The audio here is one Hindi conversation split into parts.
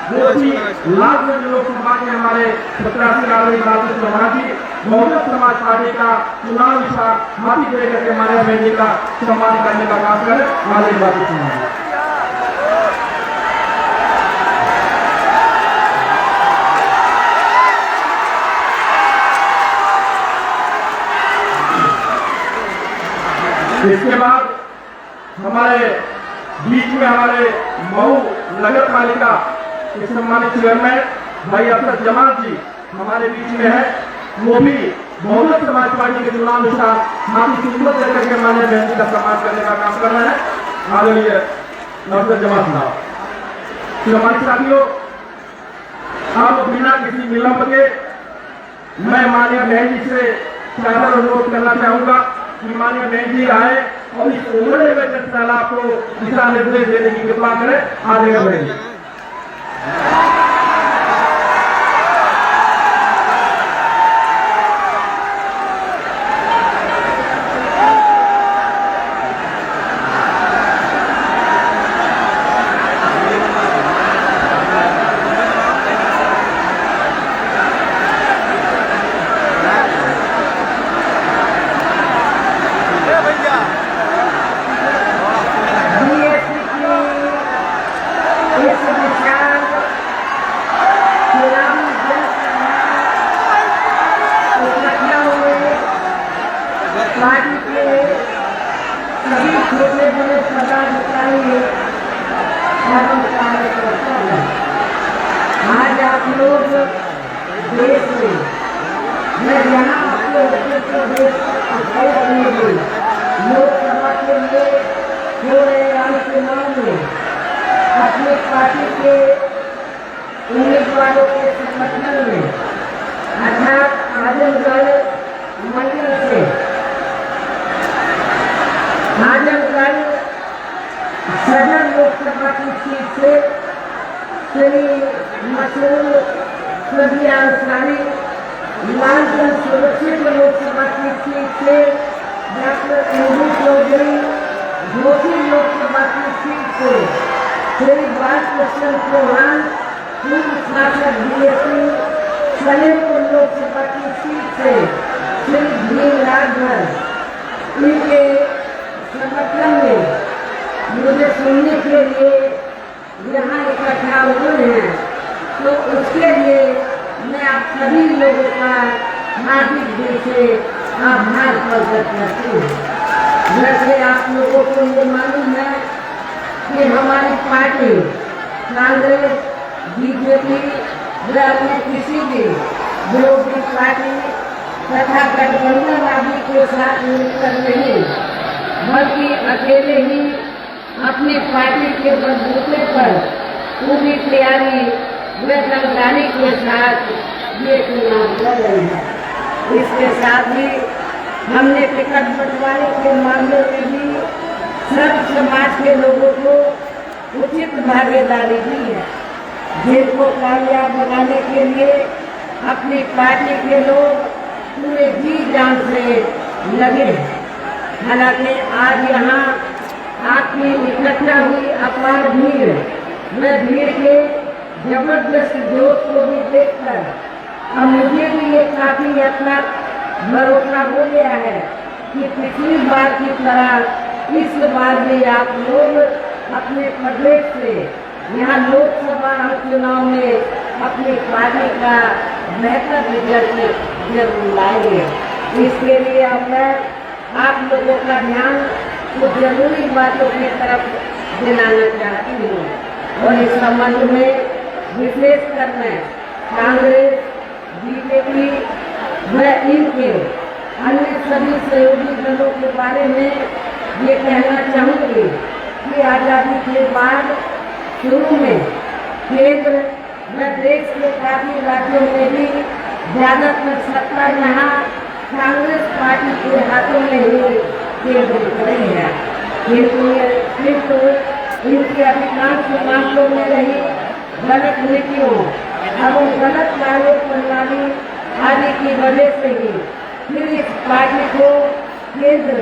वो थी लालगंज लोकसभा के हमारे प्रत्याशी आदरणीय लालू चौहान जी। बहुजन समाज पार्टी का चुनाव विभाग हाथी दे करके हमारे बहन जी का सम्मान करने का काम करें। आगे बात सुनाएंगे। इसके बाद हमारे बीच में हमारे मऊ नगर पालिका के सम्मानित चेयरमैन भाई अफसर जमाल जी हमारे बीच में है। वो भी बहुजन समाज पार्टी के चुनाव अनुसार हाथी किस्मत लेकर के हमारे बहन जी का सम्मान करने का काम कर रहे हैं। आदरणीय अफसर जमाल साहब, हमारे साथियों, अब बिना किसी विलंब के मैं माननीय बहन जी से ज्यादा अनुरोध करना चाहूंगा कि माननीय बहन जी आए और इस उम्र में तालाब को दिशा निर्देश देने की कृपा करें। आगे बहन जी। पार्टी के सभी छोटे बड़े पदाधिकारी एवं कार्यकर्ता हैं। आज आप लोग देश में मैं यहाँ अपने उत्तर प्रदेश लोकसभा के लिए हो रहे चुनाव में अपनी पार्टी के उम्मीदवारों के समर्थन में अर्थात आजमगढ़ मंडल से आजमगढ़ सदर लोकसभा की सीट से श्री मसूद सबिया अंसारी, लालगंज सुरक्षित लोकसभा की सीट से डॉक्टर इंदू चौधरी, घोसी लोकसभा की सीट से श्री बालकृष्ण चौहान, पूर्व सांसद बीएसपी, सलेमपुर लोकसभा की सीट से श्री भीम राजभर, इनके समर्थन में मुझे सुनने के लिए यहाँ इकट्ठा हुए हैं। तो उसके लिए मैं आप सभी लोगों का हार्दिक दिल से आभार प्रकट करती हूँ। जैसे आप लोगों को ये मालूम है कि हमारी पार्टी कांग्रेस, बीजेपी व अन्य किसी भी विरोधी पार्टी तथा गठबंधन आदि के साथ मिलकर नहीं, बल्कि अकेले ही अपनी पार्टी के बलबूते पर पूरी तैयारी व जानकारी के साथ ये चुनाव लड़ रही है। इसके साथ ही हमने टिकट बंटवारे के मामले में भी सब समाज के लोगों को उचित भागीदारी दी है, जिनको कामयाब बनाने के लिए अपनी पार्टी के लोग पूरे जी जान से लगे हैं। हालांकि आज यहाँ आपकी इकट्ठा हुई अपार भीड़, मैं भीड़ के जबरदस्त जोश को भी देखकर अब मुझे भी ये काफी अपना भरोसा हो गया है कि पिछली बार की तरह इस बार भी आप लोग अपने प्रदेश से यहाँ लोकसभा चुनाव में अपनी पार्टी का बेहतर रिजल्ट जरूर लाएंगे। इसके लिए अब मैं आप लोगों का ध्यान कुछ जरूरी बातों की तरफ दिलाना चाहती हूँ और इस संबंध में विशेषकर मैं कांग्रेस, बीजेपी व इनके अन्य सभी सहयोगी दलों के बारे में ये कहना चाहूँगी कि आज़ादी के बाद शुरू में केंद्र व देश के काफी राज्यों में भी ज्यादातर सत्ता यहाँ कांग्रेस पार्टी के हाथों में ही केंद्रित रही है, किंतु इनके अधिकांश मामलों में रही गलत नीतियों एवं गलत कार्य प्रणाली आदि की वजह से ही फिर इस पार्टी को केंद्र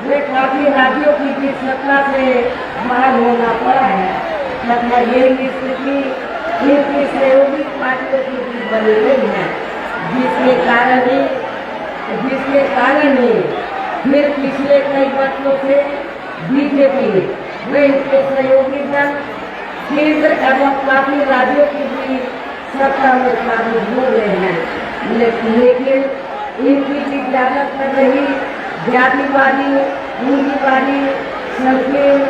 व काफी राज्यों की भी सत्ता से बाहर होना पड़ा है तथा ये स्थिति इनकी सहयोगी पार्टियों की भी बनी गई है, जिसके कारण ही फिर पिछले कई वर्षों से बीजेपी व इनके सहयोगी दल केंद्र एवं काफी राज्यों की भी सत्ता में शामिल हो गए हैं, लेकिन इनकी भी ज्यादा कर रही जातिवादी, पूंजीवादी, संकीर्ण,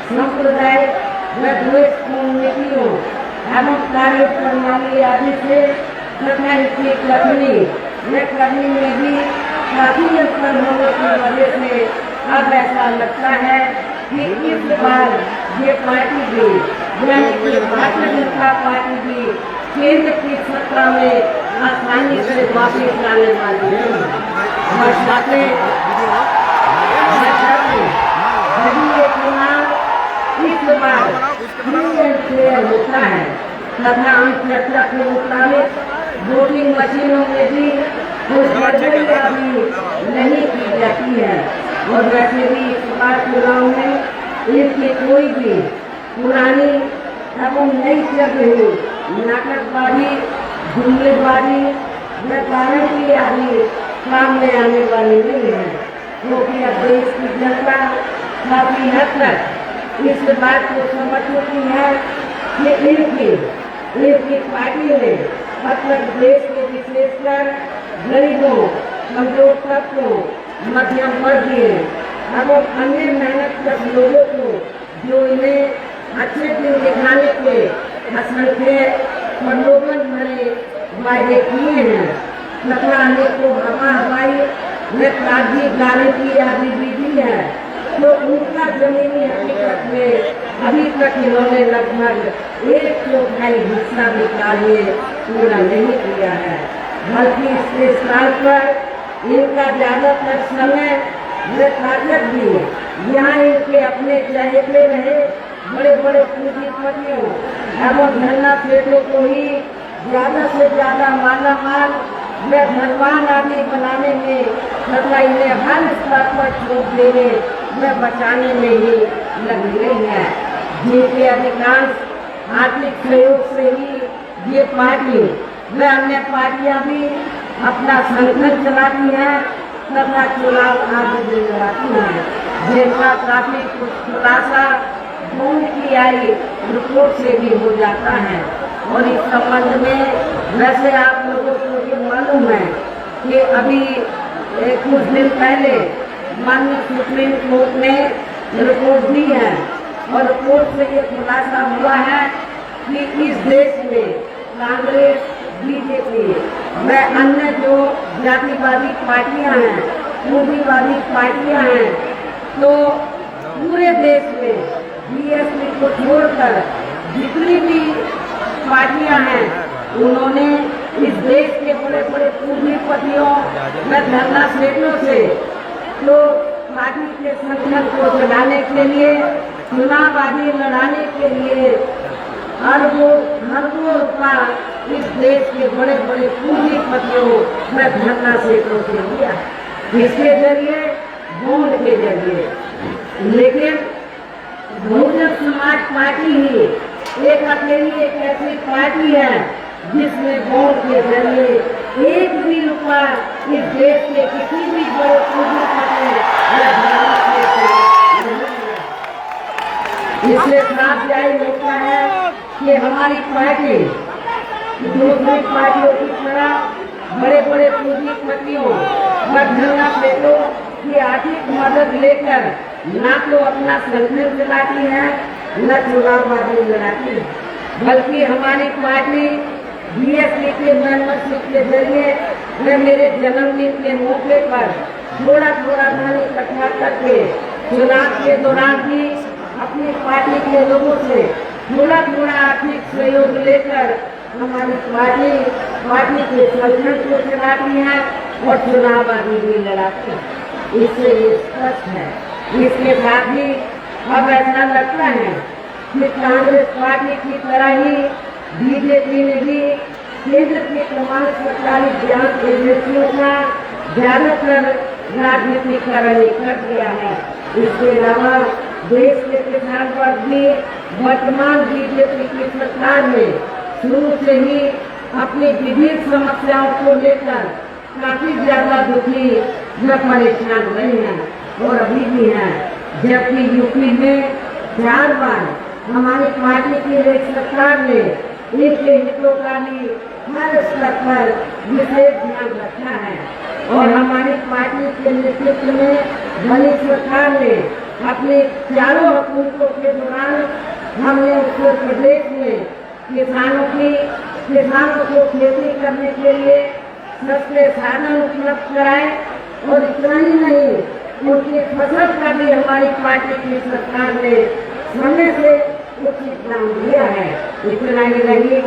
सांप्रदायिक व द्वेषपूर्ण नीतियों एवं कार्य प्रणाली आदि से तथा इसकी करनी में भी काफी अंतर होने की वजह से अब ऐसा लगता है कि इस बार ये पार्टी भी यानी कि भारतीय जनता पार्टी भी केंद्र की सत्ता में आसानी से वापस आने वाली है। यदि ये चुनाव इस बार फ्री एंड फेयर होता है तथा हम चर्चा के मुताबिक वोटिंग मशीनों में भी कुछ गड़बड़ियां भी नहीं की जाती है और वैसे भी इस बार चुनाव में इनकी कोई भी पुरानी एवं नई चल रही नाटकबाजी, जुमलेबाजी व गारंटी आदि सामने आने वाली नहीं है, क्योंकि अब देश की जनता काफी हद तक इस बात को समझ चुकी है कि इनकी पार्टी ने अब तक देश के विशेषकर गरीबों, कमजोर तबकों, मध्यम वर्गीय एवं अन्य मेहनत लोगों को जो इन्हें अच्छे दिन दिखाने के असंख्य प्रलोभन भरे वायदे किए हैं तथा अनेकों हवाई व कागजी गारंटी आदि भी दी है, तो उनका जमीनी हकीकत में अभी तक इन्होंने लगभग 1/4 हिस्सा भी कार्य पूरा नहीं किया है, बल्कि इसके स्थान पर इनका ज्यादातर समय व ताकत भी यहाँ इनके अपने चहेते रहे बड़े बड़े पूंजीपतियों एवं धरना सेठों को ही ज्यादा से ज्यादा मालामाल व धनवान आदि बनाने में तथा इन्हें हर स्तर पर छूट देने व बचाने में ही लगी रही है, जिनके अधिकांश आर्थिक सहयोग से ही ये पार्टी व अन्य पार्टियां भी अपना संगठन चलाती हैं तथा चुनाव आदि भी लड़ाती हैं, जिनका काफी खुलासा खून की आई रिपोर्ट से भी हो जाता है। और इस संबंध में वैसे आप लोगों को ये मालूम है कि अभी कुछ दिन पहले माननीय सुप्रीम कोर्ट ने रिपोर्ट दी है और रिपोर्ट से ये खुलासा हुआ है कि इस देश में कांग्रेस, बीजेपी व अन्य जो जातिवादी पार्टियां हैं, पूंजीवादी पार्टियां हैं, तो पूरे देश में बीएसपी को छोड़कर जितनी भी पार्टियां हैं उन्होंने इस देश के बड़े बड़े पूंजीपतियों व धरना सेठों से तो पार्टी के संगठन को चलाने के लिए, चुनाव आदि लड़ाने के लिए अरबों रुपया इस देश के बड़े बड़े पूंजीपतियों व धरना सेठों से लिया, इसके जरिए बॉन्ड के जरिए। लेकिन बहुजन समाज पार्टी ही एक अकेली एक ऐसी पार्टी है जिसने बॉन्ड के जरिए एक भी रुपया इस देश के किसी भी बड़े पूंजीपति या धरना सेठ को नहीं दिया। इससे साफ जाहिर होता है कि हमारी पार्टी दूसरी पार्टियों की तरह बड़े बड़े पूंजीपतियों व धरना सेठों की आर्थिक मदद लेकर न तो अपना संगठन चलाती है न चुनाव आदि लड़ाती है, बल्कि हमारी पार्टी बीएसपी के मेंबरशिप के जरिए व मेरे जन्मदिन के मौके पर थोड़ा थोड़ा धन इकट्ठा करके चुनाव के दौरान भी अपनी पार्टी के लोगों से थोड़ा थोड़ा आर्थिक सहयोग लेकर हमारी पार्टी के संगठन को चलाती है और चुनाव आदि भी लड़ाती है। इससे ये स्पष्ट है। इसके साथ ही अब ऐसा लगता है कि कांग्रेस पार्टी की तरह ही बीजेपी ने भी केंद्र की तमाम सरकारी जांच एजेंसियों का ज्यादातर राजनीतिकरण कर दिया है। इसके अलावा देश के किसान वर्ग भी वर्तमान बीजेपी की सरकार में शुरू से ही अपनी विभिन्न समस्याओं को लेकर काफी ज्यादा दुखी व परेशान रहे हैं और अभी भी हैं। जबकि यूपी में 4 बार हमारी पार्टी की एक सरकार ने इनके हितों का भी हर स्तर पर विशेष ध्यान रखा है और हमारी पार्टी के नेतृत्व में बनी सरकार ने अपने चारों हुकूमतों के दौरान हमने उत्तर प्रदेश में किसानों को खेती करने के लिए सस्ते साधन उपलब्ध कराए और इतना ही नहीं, उनकी फसल का भी हमारी पार्टी की सरकार ने समय से उचित दाम दिया है। इतना ही नहीं,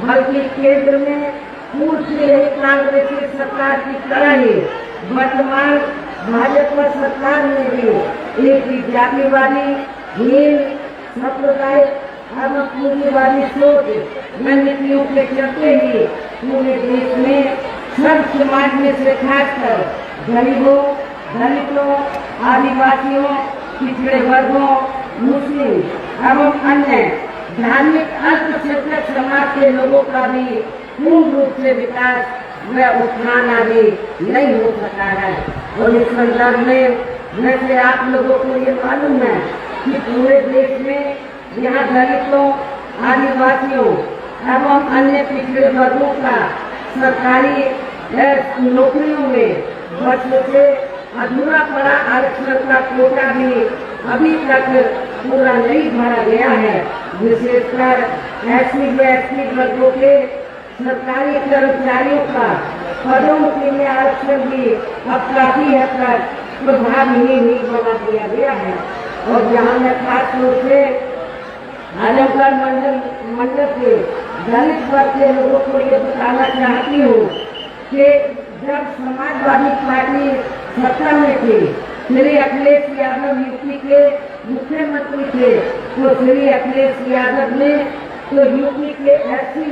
बल्कि केंद्र में पूर्व से यही कांग्रेसी सरकार की तरह ही वर्तमान भाजपा सरकार ने भी एक जातिवादी हीन सांप्रदायिक एवं पूंजीवादी सोच नीतियों के चलते ही पूरे देश में सब समाज में से खासकर गरीबों, दलितों, आदिवासियों, पिछड़े वर्गों, मुस्लिम एवं अन्य धार्मिक अल्पसंख्यक समाज के लोगों का भी पूर्ण रूप से विकास व उत्थान आदि नहीं हो सका है। और इस संदर्भ में वैसे आप लोगों को ये मालूम है कि पूरे देश में यहाँ दलितों, आदिवासियों एवं अन्य पिछड़े वर्गों का सरकारी नौकरियों में वर्षों से अधूरा पड़ा आरक्षण का कोटा भी अभी तक पूरा नहीं भरा गया है। विशेषकर एससी व एसटी वर्गों के सरकारी कर्मचारियों का पदों के लिए आरक्षण भी अब काफी हद तक प्रभावी नहीं बना दिया गया है। और जहाँ मैं खास तौर से आजमगढ़ मंडल के दलित वर्ग के लोगों को ये बताना चाहती हूँ कि जब समाजवादी पार्टी सत्ता में थी, श्री अखिलेश यादव यूपी के मुख्यमंत्री थे, तो श्री अखिलेश यादव ने तो यूपी के एससी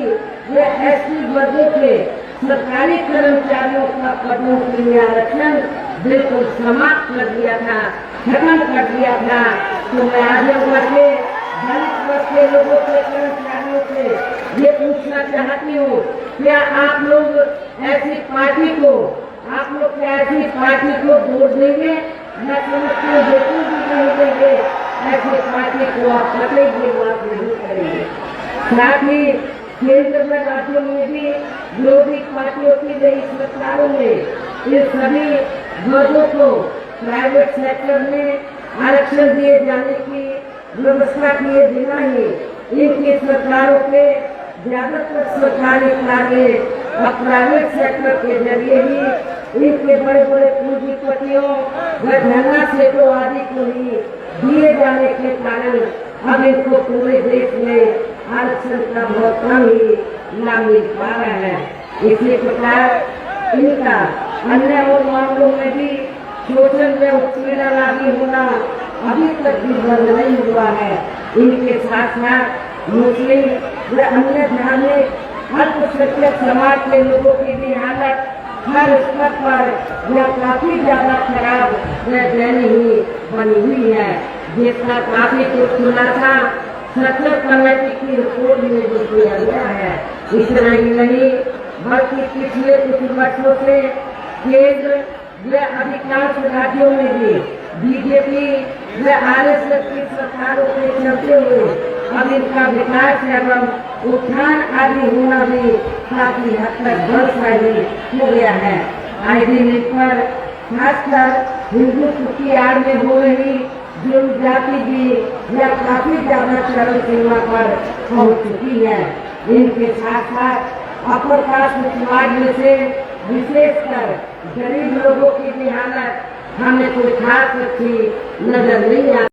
व एसटी वर्गों के सरकारी कर्मचारियों का पदों के लिए आरक्षण बिल्कुल समाप्त कर दिया था, खत्म कर दिया था। तो मैं आजमगढ़ के दलित वर्ग के लोगों के कर्मचारियों से ये पूछना चाहती हूँ, क्या आप लोग ऐसी पार्टी को वोट देंगे? मैं समझती हूँ बिल्कुल भी नहीं देंगे। ऐसी पार्टी को आप कतई भी माफ नहीं करेंगे। साथ ही केंद्र में राज्यों में भी विरोधी पार्टियों की नई सरकारों ने इन सभी वर्गों को प्राइवेट सेक्टर में आरक्षण दिए जाने की व्यवस्था किए बिना ही इनकी सरकारों के ज्यादातर सरकारी कार्य प्राइवेट सेक्टर के जरिए ही इनके बड़े बड़े पूंजीपतियों व धनना सेठों आदि को ही दिए जाने के कारण अब इनको पूरे देश में आरक्षण का बहुत कम ही लाभ मिल पा रहा है। इसी प्रकार इनका अन्य और मामलों में भी शोषण व उत्पीड़न लागू होना अभी तक भी बंद नहीं हुआ है। इनके साथ साथ मुस्लिम व अन्य धार्मिक अल्पसंख्यक समाज के लोगों की भी हालत हर स्तर पर यह काफी ज्यादा खराब व दयनीय बनी हुई है, जिसका काफी कुछ खुलासा सत्र कमेटी की रिपोर्ट में भी किया गया है। इतना ही नहीं, बल्कि पिछले कुछ वर्षों से केंद्र व अधिकांश राज्यों में भी बीजेपी व आरएसएस की सरकारों के चलते हुए अब इनका विकास एवं उत्थान आदि होना भी काफी हद तक बंद हो गया है। आए दिन इस पर खासकर हिंदुत्व की आड़ में हो रही जनजाति भी यह काफी ज्यादा चरम सीमा पर पहुंच चुकी है। इनके साथ साथ अपर कास्ट समाज में से विशेषकर गरीब लोगों की भी हालत हमें कोई खास अच्छी नजर नहीं आती।